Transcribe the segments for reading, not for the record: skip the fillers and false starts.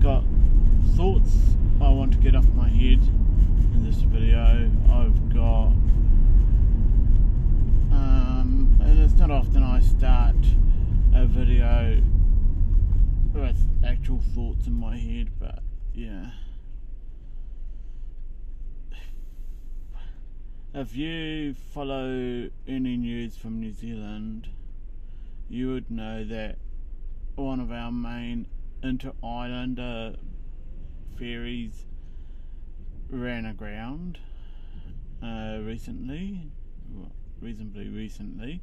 got thoughts I want to get off my head in this video. I've got and it's not often I start a video with actual thoughts in my head, but yeah. If you follow any news from New Zealand, you would know that one of our main inter-islander ferries ran aground reasonably recently.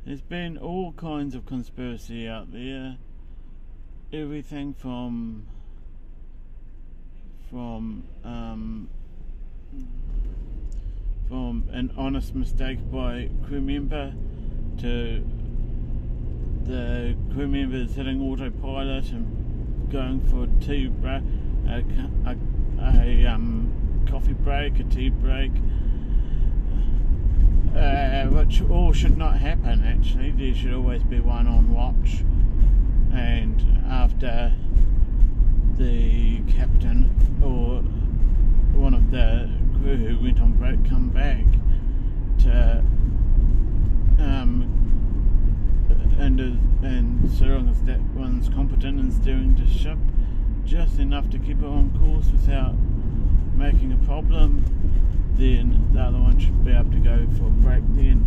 There's been all kinds of conspiracy out there, everything from an honest mistake by crew member to the crew members hitting autopilot and going for a tea break, a coffee break, a tea break, which all should not happen. Actually, there should always be one on watch, and after the captain or one of the crew who went on break come back to and so long as that one's competent in steering the ship just enough to keep it on course without making a problem, then the other one should be able to go for a break then.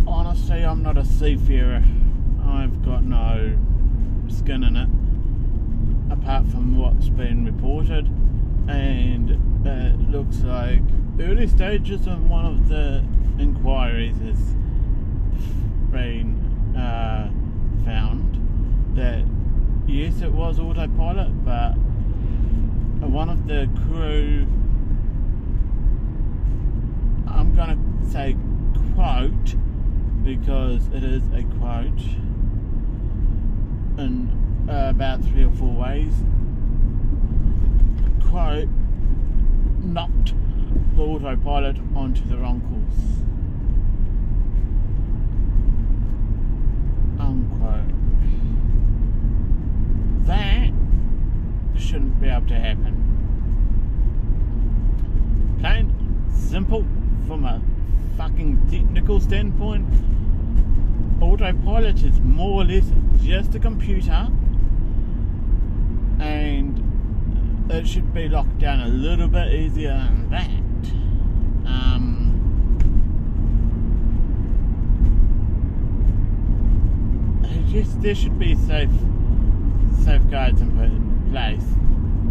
Honestly, I'm not a seafarer. I've got no skin in it apart from what's been reported, and it looks like early stages of one of the inquiries has been found that yes, it was autopilot, but one of the crew, I'm gonna say quote because it is a quote, in about 3 or 4 ways, quote, knocked the autopilot onto the wrong course, unquote. That shouldn't be able to happen. Plain simple, from a fucking technical standpoint, autopilot is more or less just a computer, and it should be locked down a little bit easier than that. Yes, there should be safeguards in place.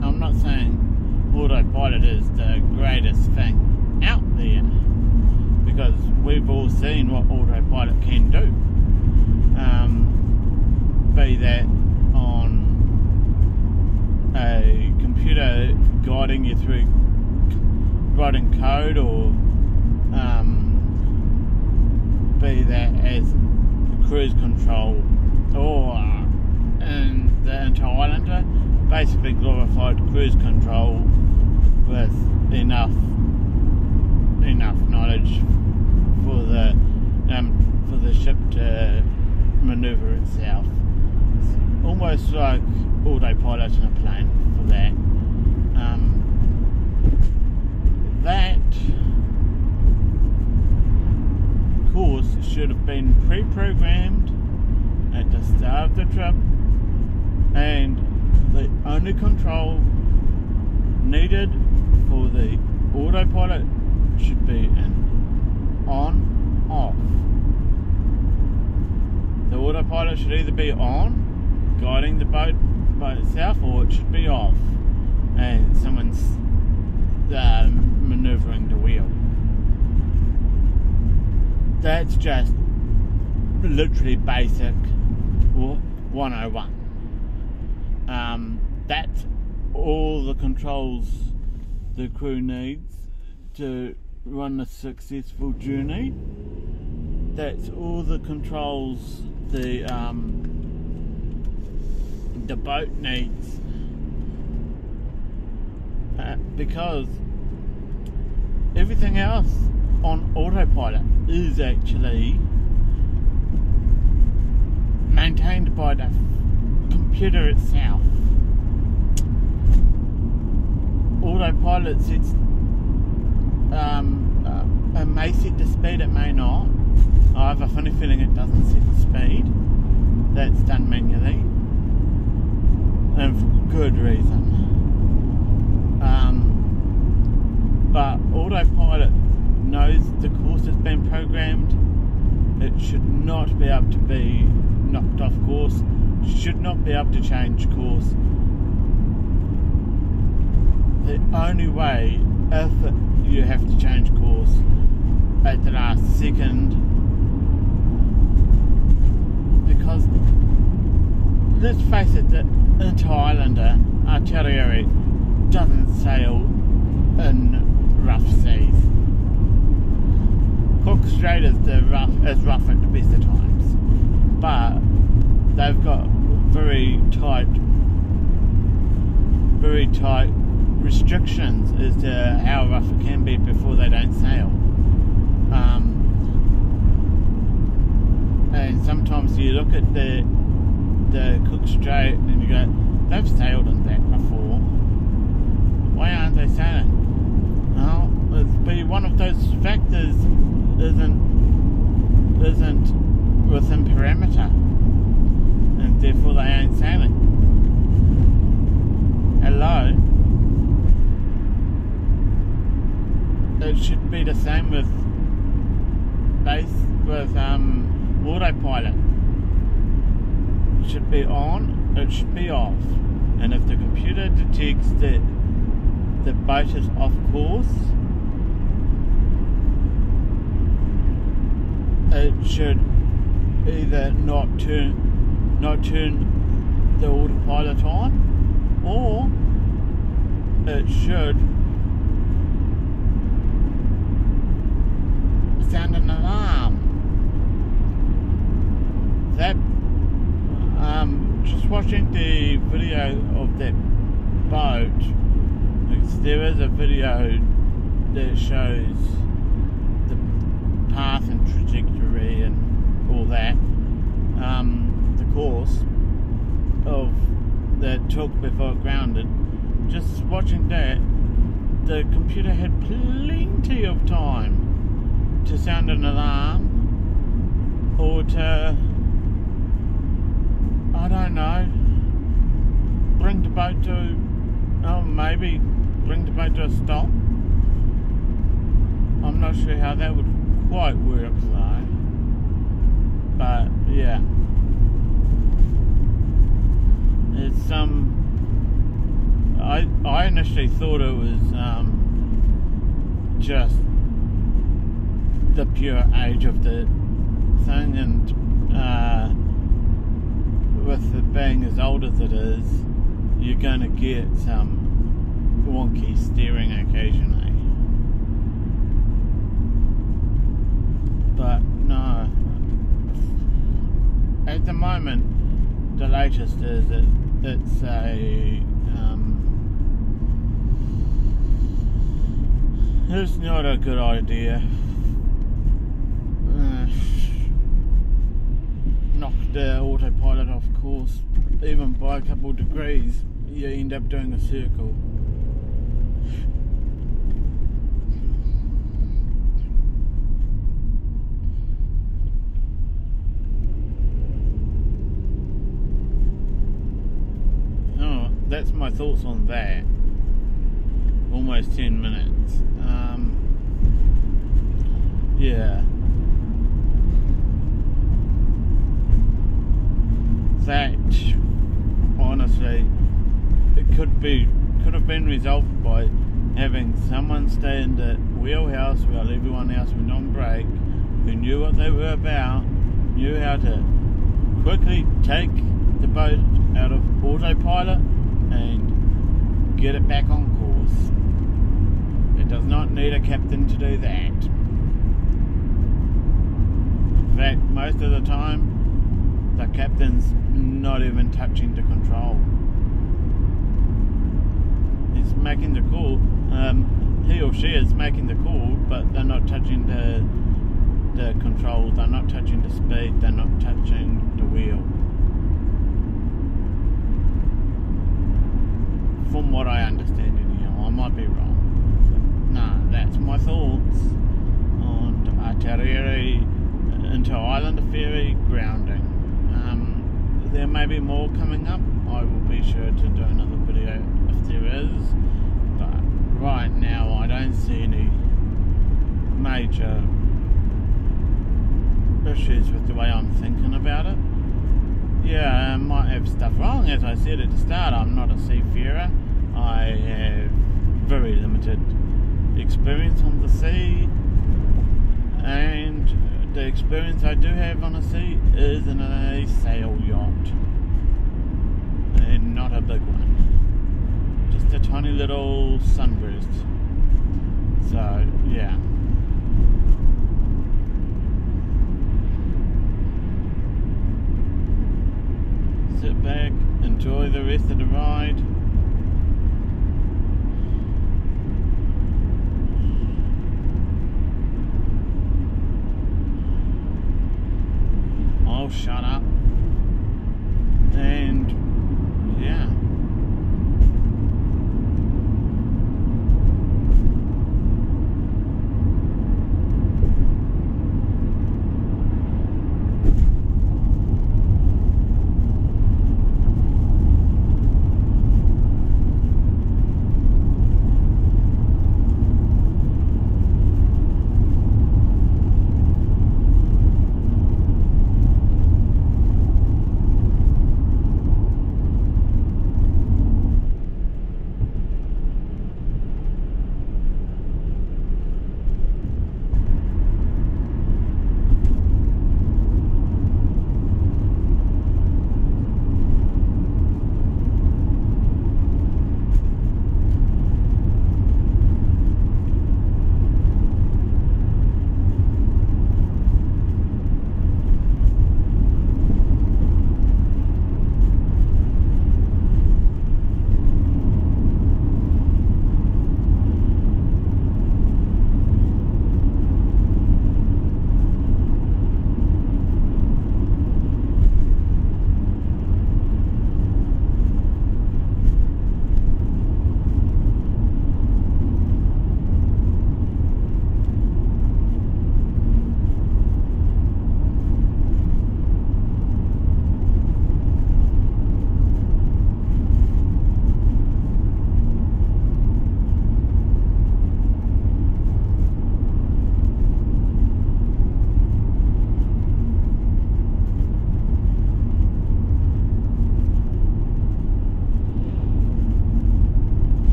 I'm not saying autopilot is the greatest thing out there, because we've all seen what autopilot can do. Be that on a computer guiding you through writing code, or be that as cruise control, or in the inter-islander, basically glorified cruise control with enough knowledge for the ship to maneuver itself. It's almost like autopilot in a plane for that. That course should have been pre-programmed at the start of the trip, and the only control needed for the autopilot should be an on-off. The autopilot should either be on, guiding the boat by itself, or it should be off and someone's manoeuvring the wheel. That's just literally basic 101. That's all the controls the crew needs to run a successful journey. That's all the controls the boat needs, because everything else on autopilot is actually maintained by the computer itself. Autopilot sets, it may set the speed, it may not. I have a funny feeling it doesn't set the speed. That's done manually, and for good reason. But autopilot knows the course has been programmed. It should not be able to be knocked off course, should not be able to change course. The only way, if you have to change course at the last second, because let's face it, the Inter-Islander Artillery doesn't sail in rough seas. Cook Strait is rough at the best of times, but they've got very tight restrictions as to how rough it can be before they don't sail. And sometimes you look at the Cook Strait and you go, they've sailed in that before. Why aren't they sailing? Well, it'd be one of those factors isn't within parameter, and therefore they ain't sailing. Hello? It should be the same with autopilot. It should be on, it should be off. And if the computer detects that the boat is off course, it should either not turn the autopilot on, or it should sound an alarm. That just watching the video of that boat, there is a video that shows the path and trajectory and all that, the course of that took before it grounded. Just watching that, the computer had plenty of time to sound an alarm, or to, I don't know, bring the boat to, maybe bring the boat to a stop. I'm not sure how that would quite work though, but yeah, it's I initially thought it was just the pure age of the thing, and with it being as old as it is, you're going to get some wonky steering occasionally. But no, at the moment the latest is that it's it's not a good idea. Knock the autopilot off course, even by a couple of degrees, you end up doing a circle. Oh, that's my thoughts on that. Almost 10 minutes. Yeah. That, honestly, it could have been resolved by having someone stay in the wheelhouse while everyone else went on break, who knew what they were about, knew how to quickly take the boat out of autopilot and get it back on course. It does not need a captain to do that. In fact, most of the time, the captain's not even touching the control. He's making the call, he or she is making the call, but they're not touching the controls, they're not touching the speed, they're not touching the wheel. From what I understand anyhow, I might be wrong. But no, that's my thoughts on the Aotearoa into Islander Ferry grounding. There may be more coming up. I will be sure to do another video if there is. But right now I don't see any major issues with the way I'm thinking about it. Yeah, I might have stuff wrong. As I said at the start, I'm not a seafarer. I have very limited experience on the sea, and the experience I do have on the sea is in a sail yacht, and not a big one, just a tiny little sunburst. So yeah, sit back, enjoy the rest of the ride. I'll shut up, and yeah.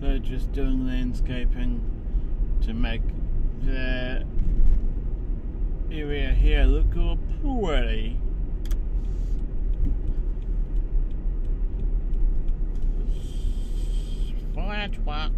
They're just doing landscaping to make the area here look all pretty. Fire truck.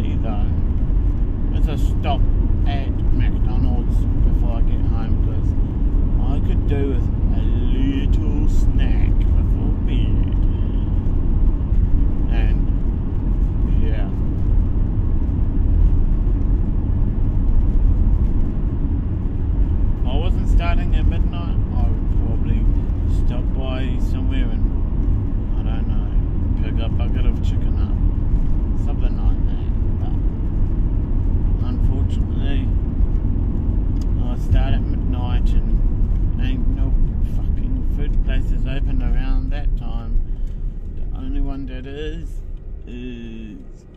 day though is a stop at McDonald's before I get home, because I could do with a little snack before bed. And yeah, if I wasn't starting at midnight, I would probably stop by somewhere and, I don't know, pick a bucket of chicken up, something like that. But unfortunately, I start at midnight and ain't no fucking food places open around that time. The only one that is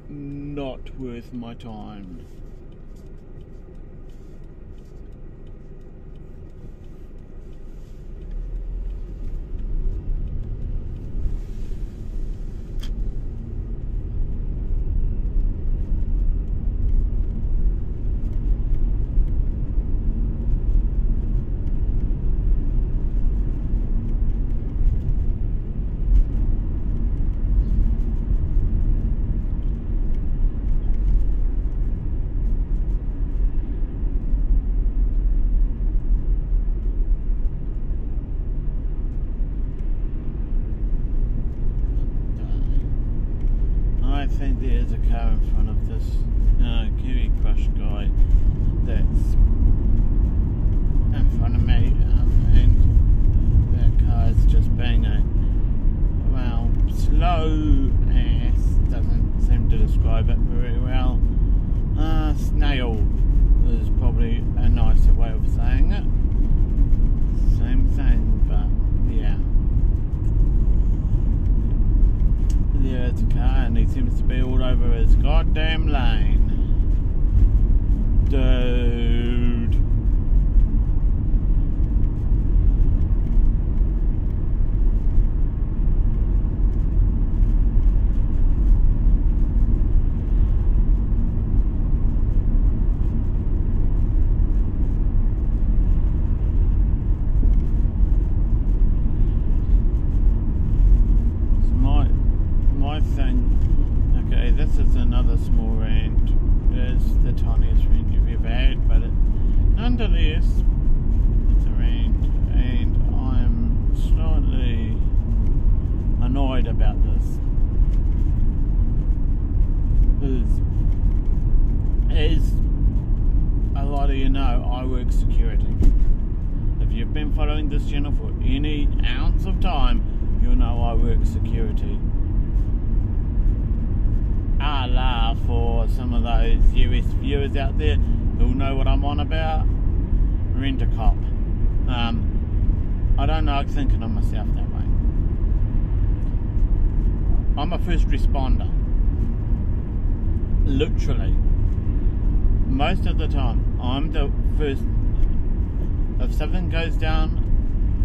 not worth my time. I think there's a car in front of this Kiwi Crush guy that's in front of me, and that car is just being a, well, slow ass, doesn't seem to describe it very well. Snail is probably a nicer way of saying it. Same thing, but yeah. There's a car and he seems to be all over his goddamn lane. Dude. Okay, this is another small rant. It's the tiniest rant you've ever had, but nonetheless, it's a rant, and I'm slightly annoyed about this. As a lot of you know, I work security. If you've been following this channel for any ounce of time, you'll know I work security. For some of those US viewers out there who'll know what I'm on about, rent-a-cop. I don't like thinking of myself that way. I'm a first responder. Literally. Most of the time, I'm the first. If something goes down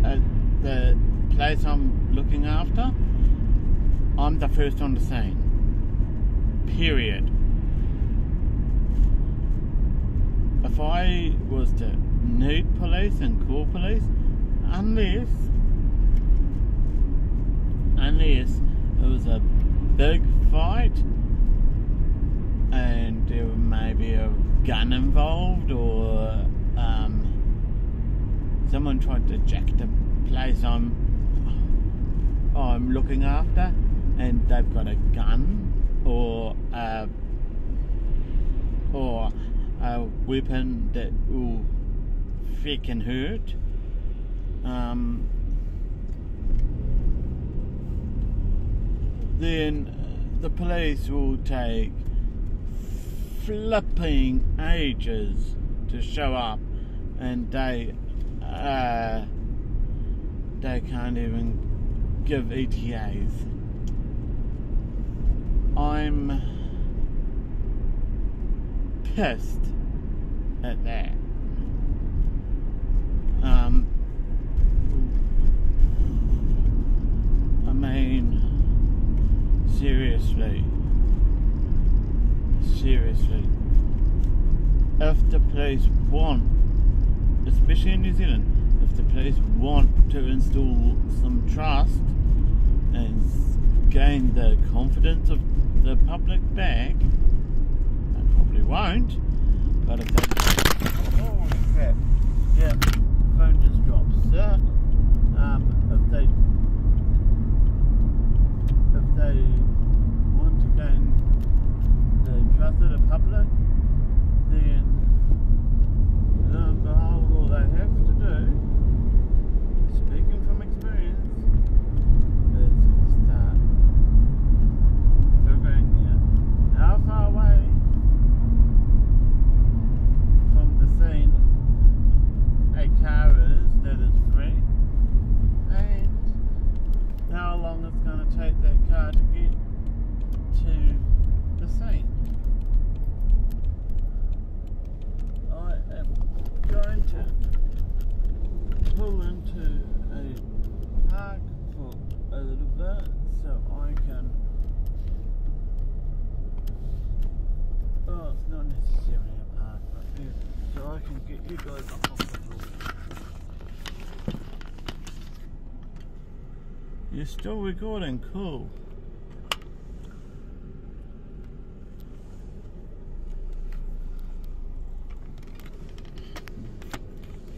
at the place I'm looking after, I'm the first on the scene. Period. If I was to need police and call police, unless it was a big fight and there may be a gun involved, or someone tried to jack the place I'm looking after and they've got a gun or a weapon that will freaking hurt, then the police will take flipping ages to show up, and they can't even give ETAs. I'm pissed at that. I mean, seriously, if the police want, especially in New Zealand, if the police want to instill some trust and gain the confidence of the public back, But if they... Holy crap. Yeah, phone just dropped. So, if they want to gain the trust of the public, then lo and behold, all they have to do, speaking from experience, is start figuring out how far away from the scene a car is that is free, and how long it's going to take that car to get to the scene. I am going to pull into a park for a little bit so I can... Oh, it's not necessarily a park, but yeah, so I can get you guys up off the floor. You're still recording, cool.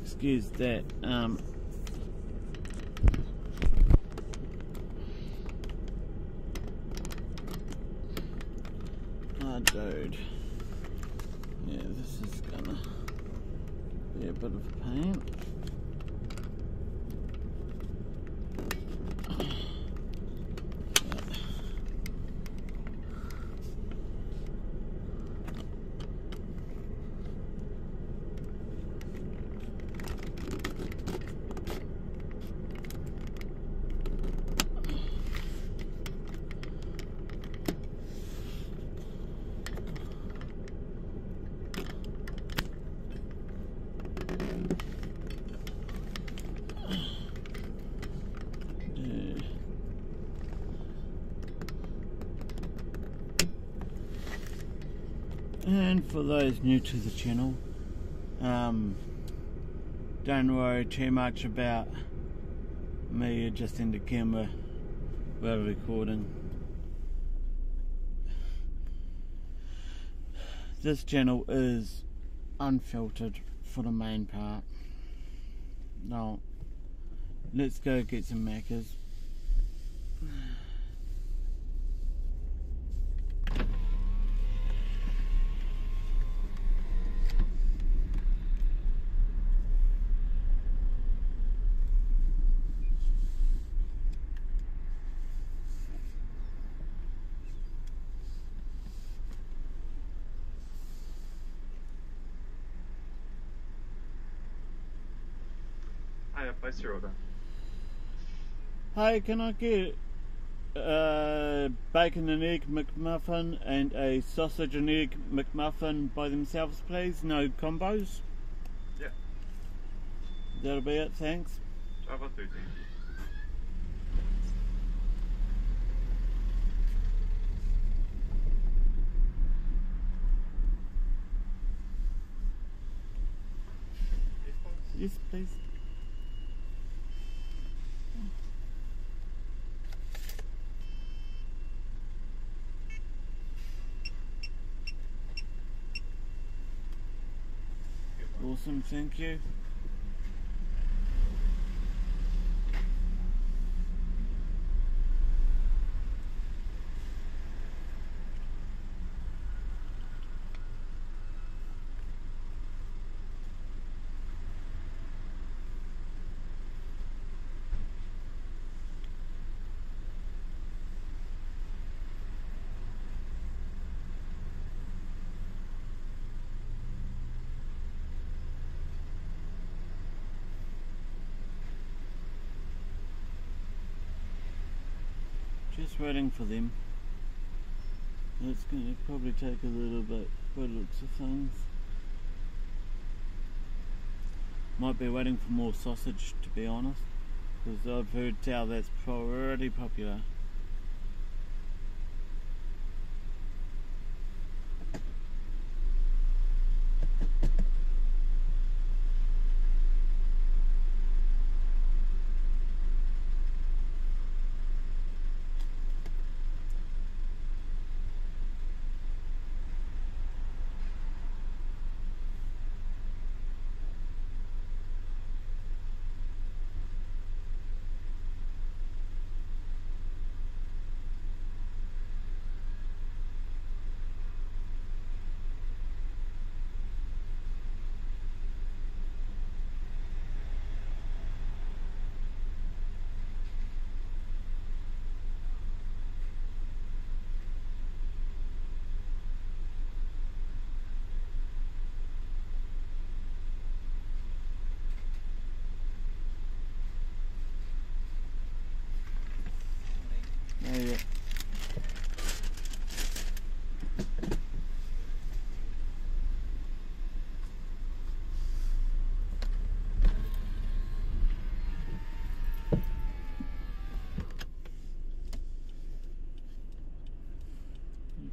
Excuse that. Oh, dude. Yeah, this is gonna be a bit of a pain. And for those new to the channel, don't worry too much about me adjusting the camera while recording. This channel is unfiltered for the main part. Now, let's go get some Maccas. Hiya, place your order. Hey, can I get bacon and egg McMuffin and a sausage and egg McMuffin by themselves, please? No combos? Yeah. That'll be it, thanks. Java 13. Yes, please. Awesome, thank you. Just waiting for them. It's going to probably take a little bit by the looks of things. Might be waiting for more sausage, to be honest, because I've heard tell that's pretty popular.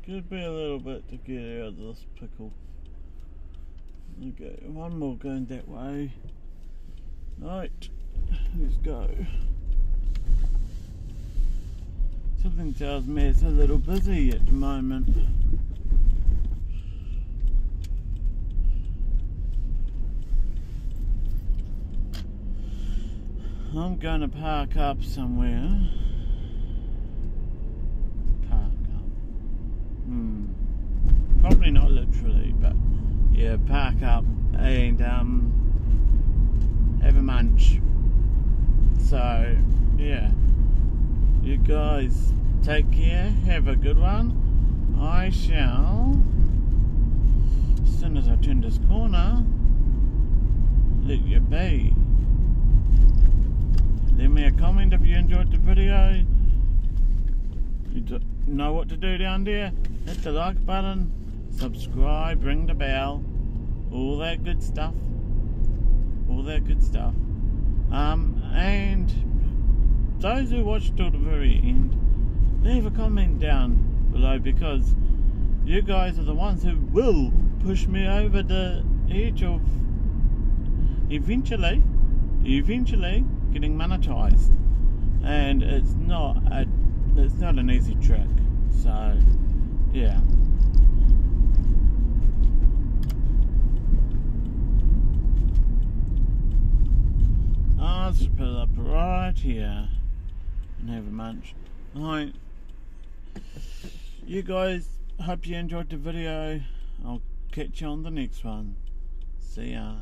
Could be a little bit to get out of this pickle. Okay, one more going that way. Right, let's go. Something tells me it's a little busy at the moment. I'm going to park up somewhere. Probably not literally, but yeah, park up and have a munch. So yeah, you guys take care, have a good one. I shall, as soon as I turn this corner, let you be. Leave me a comment if you enjoyed the video. You know what to do down there. Hit the like button, subscribe, ring the bell, all that good stuff. And those who watch till the very end, leave a comment down below, because you guys are the ones who will push me over the edge of eventually getting monetized. And it's not an easy trick. So yeah. I'll just put it up right here and have a munch. Alright, you guys, hope you enjoyed the video. I'll catch you on the next one. See ya.